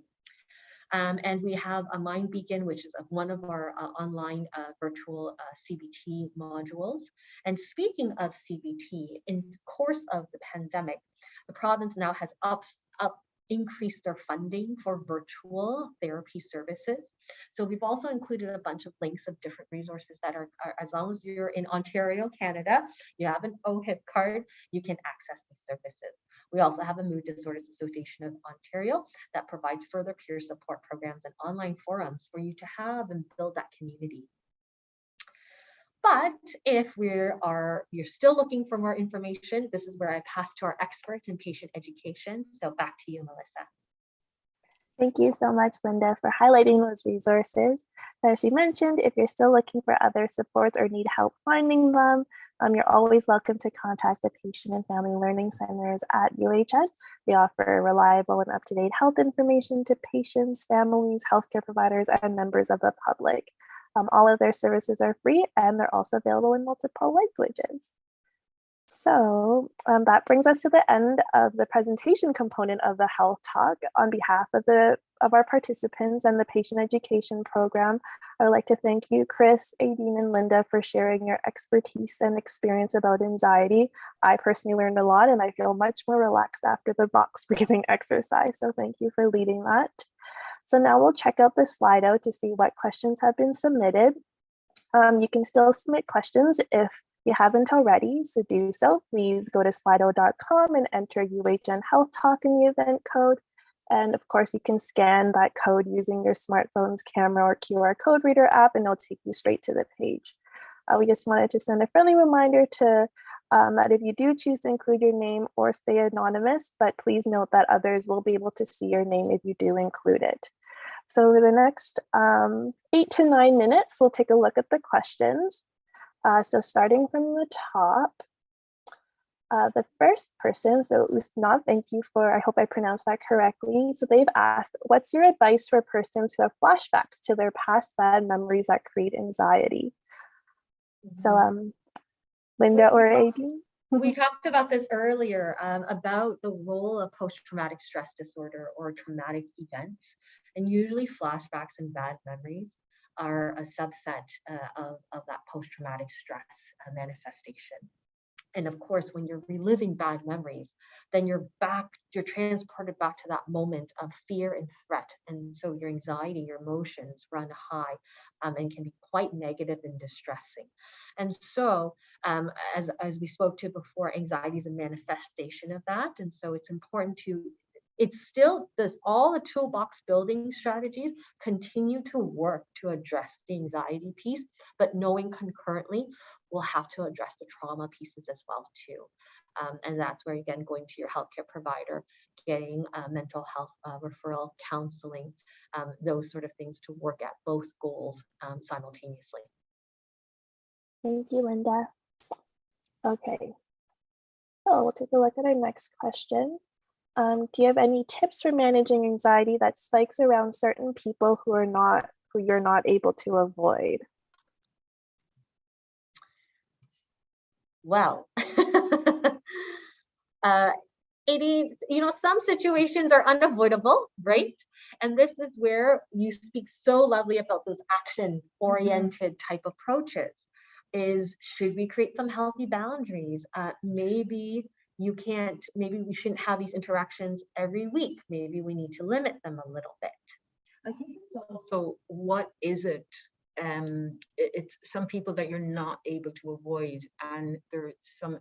And we have a Mind Beacon, which is one of our online virtual CBT modules. And speaking of CBT, in the course of the pandemic, the province now has increased their funding for virtual therapy services. So we've also included a bunch of links of different resources that are as long as you're in Ontario, Canada, you have an OHIP card, you can access the services. We also have a Mood Disorders Association of Ontario that provides further peer support programs and online forums for you to have and build that community. But if you're still looking for more information, this is where I pass to our experts in patient education. So back to you, Melissa. Thank you so much, Linda, for highlighting those resources. As she mentioned, if you're still looking for other supports or need help finding them, you're always welcome to contact the Patient and Family Learning Centers at UHN. They offer reliable and up-to-date health information to patients, families, healthcare providers, and members of the public. All of their services are free, and they're also available in multiple languages. So that brings us to the end of the presentation component of the health talk. On behalf of our participants and the patient education program, I would like to thank you, Chris, Aideen, and Linda, for sharing your expertise and experience about anxiety. I personally learned a lot, and I feel much more relaxed after the box breathing exercise. So thank you for leading that. So now we'll check out the Slido to see what questions have been submitted. You can still submit questions if you haven't already, so do so. Please go to slido.com and enter UHN Health Talk in the event code. And of course, you can scan that code using your smartphone's camera or QR code reader app, and it'll take you straight to the page. We just wanted to send a friendly reminder to that if you do choose to include your name or stay anonymous, but please note that others will be able to see your name if you do include it. So over the next 8 to 9 minutes, we'll take a look at the questions. So starting from the top, the first person, so Usnav, thank you for, I hope I pronounced that correctly. So they've asked, what's your advice for persons who have flashbacks to their past bad memories that create anxiety? So Linda or Aideen? We talked about this earlier, about the role of post-traumatic stress disorder or traumatic events. And usually flashbacks and bad memories are a subset of that post-traumatic stress manifestation. And of course, when you're reliving bad memories, then you're transported back to that moment of fear and threat. And so your anxiety, your emotions run high and can be quite negative and distressing. And so, as we spoke to before, anxiety is a manifestation of that. And so it's important to, it's still this, all the toolbox building strategies continue to work to address the anxiety piece, but knowing concurrently we'll have to address the trauma pieces as well too. And that's where, again, going to your healthcare provider, getting mental health referral, counseling, those sort of things to work at both goals simultaneously. Thank you, Linda. Okay, so we'll take a look at our next question. Do you have any tips for managing anxiety that spikes around certain people who you're not able to avoid? Well, it is, some situations are unavoidable, right? And this is where you speak so lovely about those action-oriented type approaches. Is, should we create some healthy boundaries? Maybe we shouldn't have these interactions every week. Maybe we need to limit them a little bit. I think it's also, what is it? It's some people that you're not able to avoid, and there's some,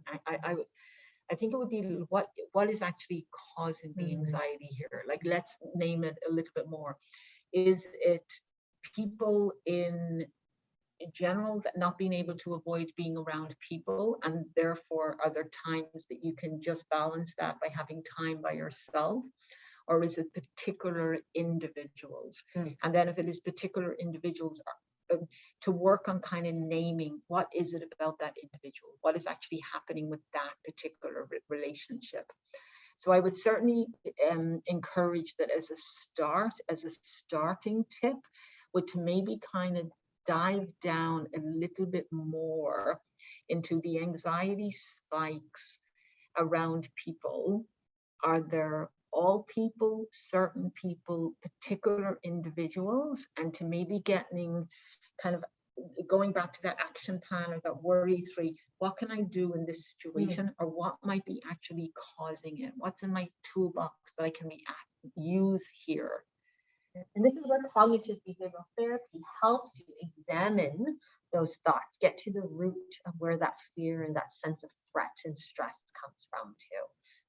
I think it would be what is actually causing the anxiety here? Like, let's name it a little bit more. Is it people in general that not being able to avoid being around people, and therefore are there times that you can just balance that by having time by yourself? Or is it particular individuals? And then if it is particular individuals, to work on kind of naming what is it about that individual, what is actually happening with that particular relationship. So I would certainly encourage that as a starting tip, would to maybe kind of dive down a little bit more into the anxiety spikes around people. Are there all people, certain people, particular individuals, and to maybe getting kind of going back to that action plan or that worry three, what can I do in this situation, or what might be actually causing it? What's in my toolbox that I can use here? And this is where cognitive behavioral therapy helps you examine those thoughts, get to the root of where that fear and that sense of threat and stress comes from too.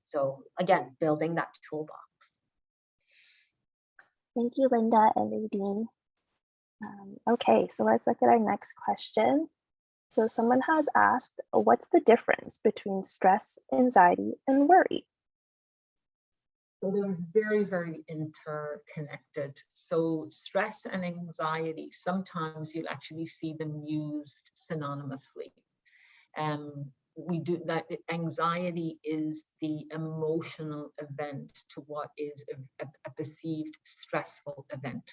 So again, building that toolbox. Thank you, Linda and Aideen. Okay, so let's look at our next question. So someone has asked, what's the difference between stress, anxiety, and worry? So they're very, very interconnected. So stress and anxiety, sometimes you'll actually see them used synonymously. We do that. Anxiety is the emotional event to what is a perceived stressful event.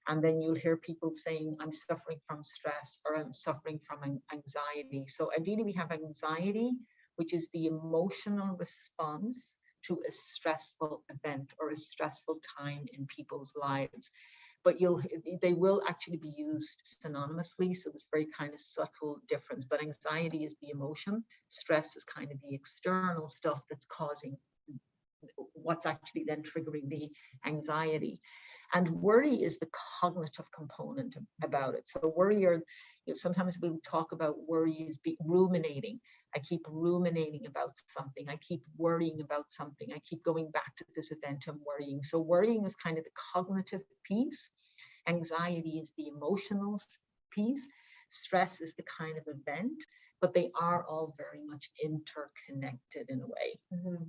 And then you'll hear people saying, I'm suffering from stress, or I'm suffering from anxiety. So ideally we have anxiety, which is the emotional response to a stressful event or a stressful time in people's lives. But they will actually be used synonymously. So there's very kind of subtle difference, but anxiety is the emotion. Stress is kind of the external stuff that's causing what's actually then triggering the anxiety. And worry is the cognitive component about it. So worry, or sometimes we'll talk about worry as ruminating. I keep ruminating about something. I keep worrying about something. I keep going back to this event and worrying. So worrying is kind of the cognitive piece. Anxiety is the emotional piece. Stress is the kind of event, but they are all very much interconnected in a way.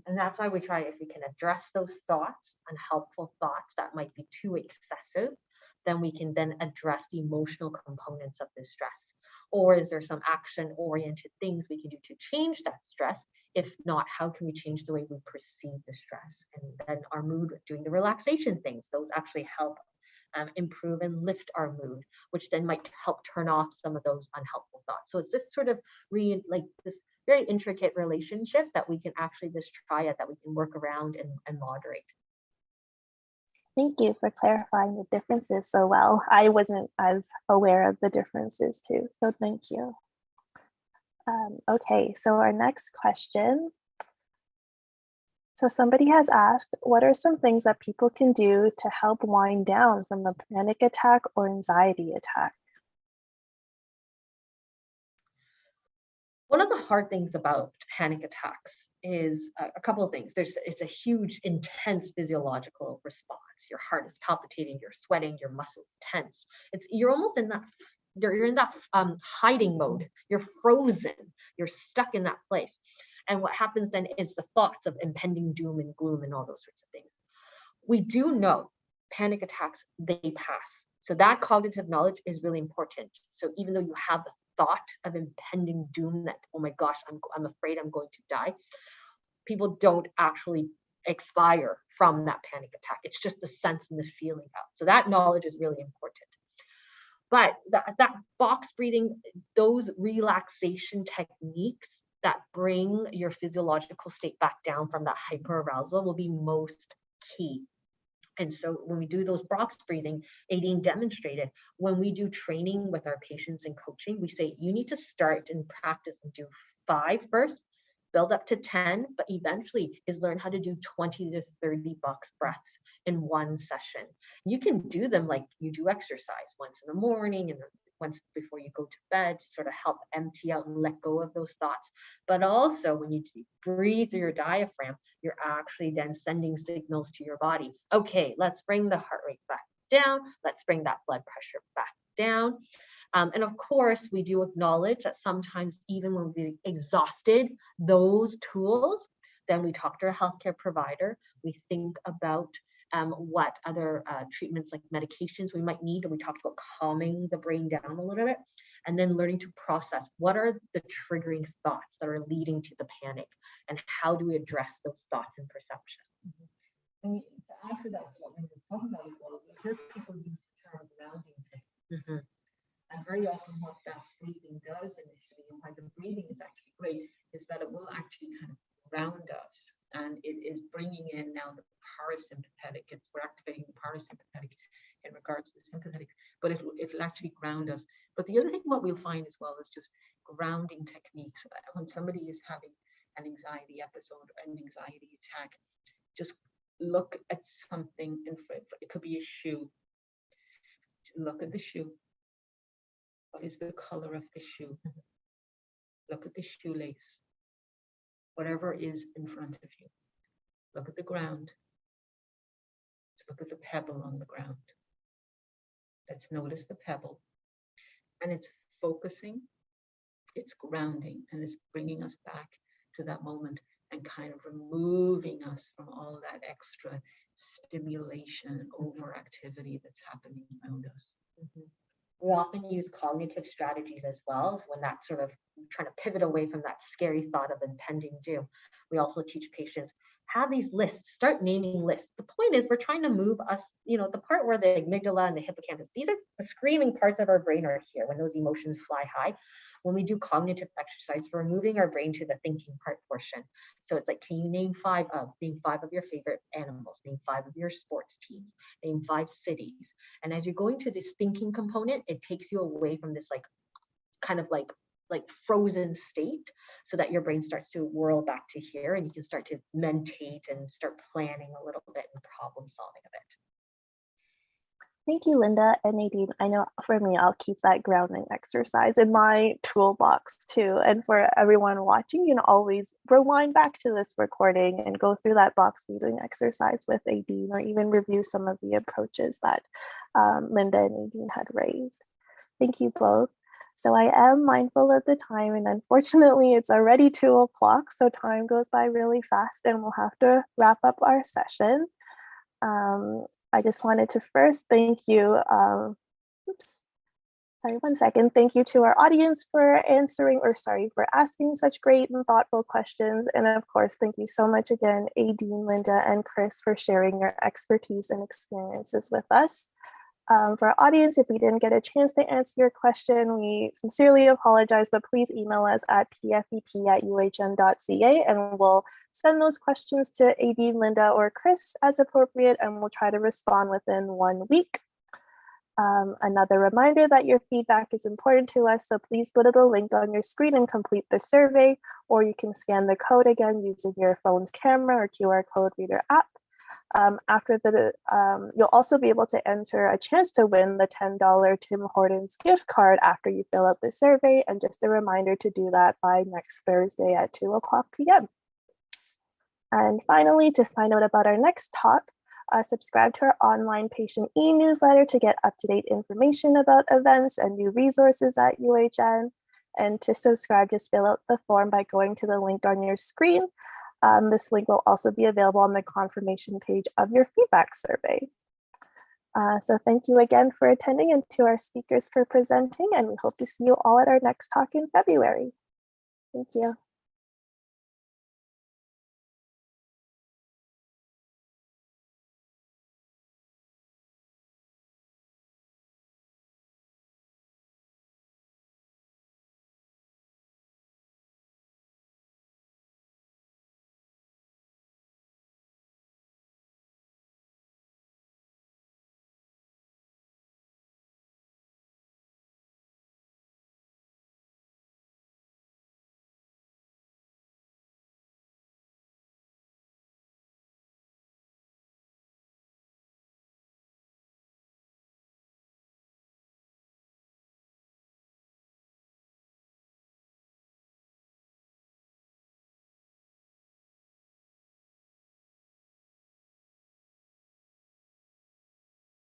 And that's why we try, if we can address those thoughts, unhelpful thoughts that might be too excessive, then we can then address the emotional components of the stress. Or is there some action-oriented things we can do to change that stress? If not, how can we change the way we perceive the stress? And then our mood, doing the relaxation things, those actually help improve and lift our mood, which then might help turn off some of those unhelpful thoughts. So it's this sort of like this very intricate relationship that we can actually, this triad that we can work around and moderate. Thank you for clarifying the differences so well. I wasn't as aware of the differences too, so thank you. Okay, so our next question. So somebody has asked, what are some things that people can do to help wind down from a panic attack or anxiety attack? One of the hard things about panic attacks is a couple of things. It's a huge, intense physiological response. Your heart is palpitating, you're sweating, your muscles tense. You're almost in that, you're in that hiding mode. You're frozen. You're stuck in that place. And what happens then is the thoughts of impending doom and gloom and all those sorts of things. We do know panic attacks, they pass. So that cognitive knowledge is really important. So even though you have the thought of impending doom, that, oh my gosh, I'm afraid I'm going to die, people don't actually expire from that panic attack. It's just the sense and the feeling of. So that knowledge is really important. But that box breathing, those relaxation techniques that bring your physiological state back down from that hyperarousal will be most key. And so when we do those box breathing, Aideen demonstrated, when we do training with our patients and coaching, we say you need to start and practice and do 5 first, build up to 10, but eventually is learn how to do 20 to 30 box breaths in one session. You can do them like you do exercise once in the morning and then once before you go to bed to sort of help empty out and let go of those thoughts. But also when you breathe through your diaphragm, you're actually then sending signals to your body. Okay, let's bring the heart rate back down. Let's bring that blood pressure back down. And of course, we do acknowledge that sometimes even when we're exhausted, those tools, then we talk to our healthcare provider. We think about what other treatments like medications we might need. And we talked about calming the brain down a little bit and then learning to process what are the triggering thoughts that are leading to the panic and how do we address those thoughts and perceptions. And to add to that, what we were talking about, well, we heard people use the term grounding techniques. And very often what that breathing does initially, and why the breathing is actually great, is that it will actually kind of ground us. And it is bringing in now the parasympathetic. We're activating the parasympathetic in regards to the sympathetic, but it'll actually ground us. But the other thing what we'll find as well is just grounding techniques. When somebody is having an anxiety episode, an anxiety attack, just look at something in front. It could be a shoe. Look at the shoe. What is the color of the shoe? Look at the shoelace. Whatever is in front of you. Look at the ground. Let's look at the pebble on the ground. Let's notice the pebble. And it's focusing, it's grounding, and it's bringing us back to that moment. and kind of removing us from all that extra stimulation and overactivity that's happening around us. Mhm. We often use cognitive strategies as well when that's sort of trying to pivot away from that scary thought of impending doom. We also teach patients have these lists, start naming lists. The point is we're trying to move us, the part where the amygdala and the hippocampus, these are the screaming parts of our brain are here when those emotions fly high. When we do cognitive exercise, we're moving our brain to the thinking part portion. So it's like, can you name five of your favorite animals, name 5 of your sports teams, name 5 cities. And as you're going to this thinking component, it takes you away from this kind of like frozen state, so that your brain starts to whirl back to here and you can start to mentate and start planning a little bit and problem solving a bit. Thank you, Linda and Nadine. I know for me, I'll keep that grounding exercise in my toolbox too. And for everyone watching, you can always rewind back to this recording and go through that box breathing exercise with Nadine, or even review some of the approaches that Linda and Nadine had raised. Thank you both. So I am mindful of the time, and unfortunately it's already 2 o'clock, so time goes by really fast and we'll have to wrap up our session. I just wanted to first thank you, one second. Thank you to our audience for for asking such great and thoughtful questions. And of course, thank you so much again, Aideen, Linda, and Chris, for sharing your expertise and experiences with us. For our audience, if we didn't get a chance to answer your question, we sincerely apologize, but please email us at pfep@uhn.ca and we'll send those questions to Aideen, Linda, or Chris as appropriate, and we'll try to respond within 1 week. Another reminder that your feedback is important to us, so please go to the link on your screen and complete the survey, or you can scan the code again using your phone's camera or QR code reader app. You'll also be able to enter a chance to win the $10 Tim Hortons gift card after you fill out the survey, and just a reminder to do that by next Thursday at 2:00 p.m. And finally, to find out about our next talk, subscribe to our online patient e-newsletter to get up-to-date information about events and new resources at UHN. And to subscribe, just fill out the form by going to the link on your screen. This link will also be available on the confirmation page of your feedback survey. So thank you again for attending, and to our speakers for presenting, and we hope to see you all at our next talk in February. Thank you.